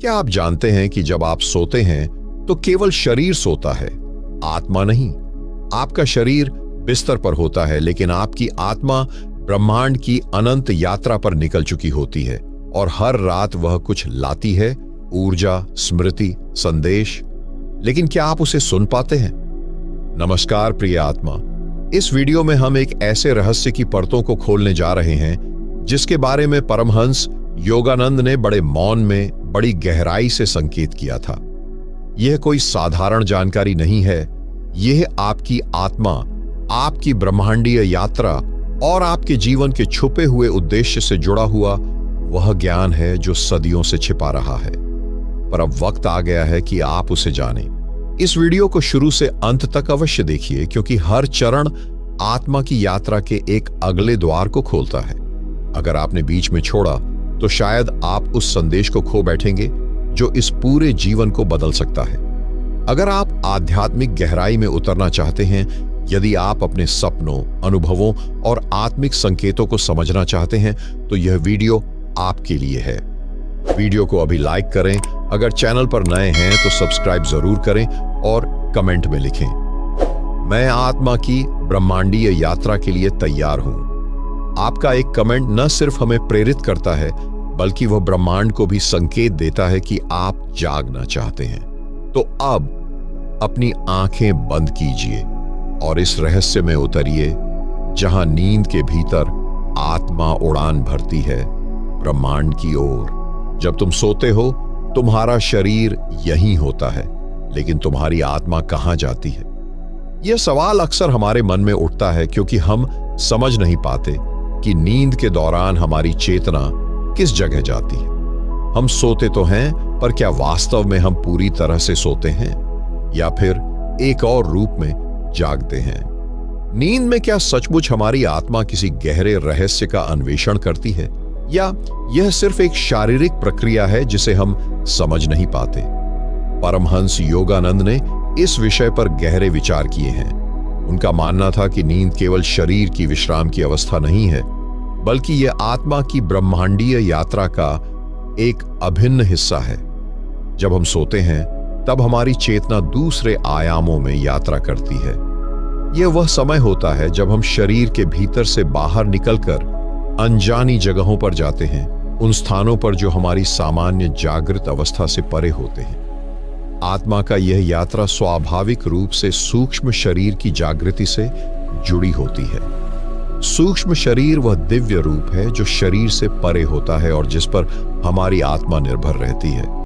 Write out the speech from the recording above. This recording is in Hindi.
क्या आप जानते हैं कि जब आप सोते हैं तो केवल शरीर सोता है, आत्मा नहीं। आपका शरीर बिस्तर पर होता है, लेकिन आपकी आत्मा ब्रह्मांड की अनंत यात्रा पर निकल चुकी होती है और हर रात वह कुछ लाती है, ऊर्जा, स्मृति, संदेश। लेकिन क्या आप उसे सुन पाते हैं? नमस्कार प्रिय आत्मा, इस वीडियो में हम एक ऐसे रहस्य की परतों को खोलने जा रहे हैं जिसके बारे में परमहंस योगानंद ने बड़े मौन में बड़ी गहराई से संकेत किया था। यह कोई साधारण जानकारी नहीं है, यह आपकी आत्मा, आपकी ब्रह्मांडीय यात्रा और आपके जीवन के छुपे हुए उद्देश्य से जुड़ा हुआ वह ज्ञान है जो सदियों से छिपा रहा है। पर अब वक्त आ गया है कि आप उसे जानें। इस वीडियो को शुरू से अंत तक अवश्य देखिए, क्योंकि हर चरण आत्मा की यात्रा के एक अगले द्वार को खोलता है। अगर आपने बीच में छोड़ा तो शायद आप उस संदेश को खो बैठेंगे जो इस पूरे जीवन को बदल सकता है। अगर आप आध्यात्मिक गहराई में उतरना चाहते हैं, यदि आप अपने सपनों, अनुभवों और आत्मिक संकेतों को समझना चाहते हैं, तो यह वीडियो आपके लिए है। वीडियो को अभी लाइक करें, अगर चैनल पर नए हैं तो सब्सक्राइब जरूर करें और कमेंट में लिखें, मैं आत्मा की ब्रह्मांडीय यात्रा के लिए तैयार हूं। आपका एक कमेंट न सिर्फ हमें प्रेरित करता है, बल्कि वह ब्रह्मांड को भी संकेत देता है कि आप जागना चाहते हैं। तो अब अपनी आंखें बंद कीजिए और इस रहस्य में उतरिए जहां नींद के भीतर आत्मा उड़ान भरती है ब्रह्मांड की ओर। जब तुम सोते हो, तुम्हारा शरीर यहीं होता है, लेकिन तुम्हारी आत्मा कहां जाती है? यह सवाल अक्सर हमारे मन में उठता है, क्योंकि हम समझ नहीं पाते कि नींद के दौरान हमारी चेतना किस जगह जाती है। हम सोते तो हैं, पर क्या वास्तव में हम पूरी तरह से सोते हैं, या फिर एक और रूप में जागते हैं? नींद में क्या सचमुच हमारी आत्मा किसी गहरे रहस्य का अन्वेषण करती है, या यह सिर्फ एक शारीरिक प्रक्रिया है जिसे हम समझ नहीं पाते? परमहंस योगानंद ने इस विषय पर गहरे विचार किए हैं। उनका मानना था कि नींद केवल शरीर की विश्राम की अवस्था नहीं है, बल्कि यह आत्मा की ब्रह्मांडीय यात्रा का एक अभिन्न हिस्सा है। जब हम सोते हैं, तब हमारी चेतना दूसरे आयामों में यात्रा करती है। यह वह समय होता है जब हम शरीर के भीतर से बाहर निकलकर अनजानी जगहों पर जाते हैं, उन स्थानों पर जो हमारी सामान्य जागृत अवस्था से परे होते हैं। आत्मा का यह यात्रा स्वाभाविक रूप से सूक्ष्म शरीर की जागृति से जुड़ी होती है। सूक्ष्म शरीर वह दिव्य रूप है जो शरीर से परे होता है और जिस पर हमारी आत्मा निर्भर रहती है।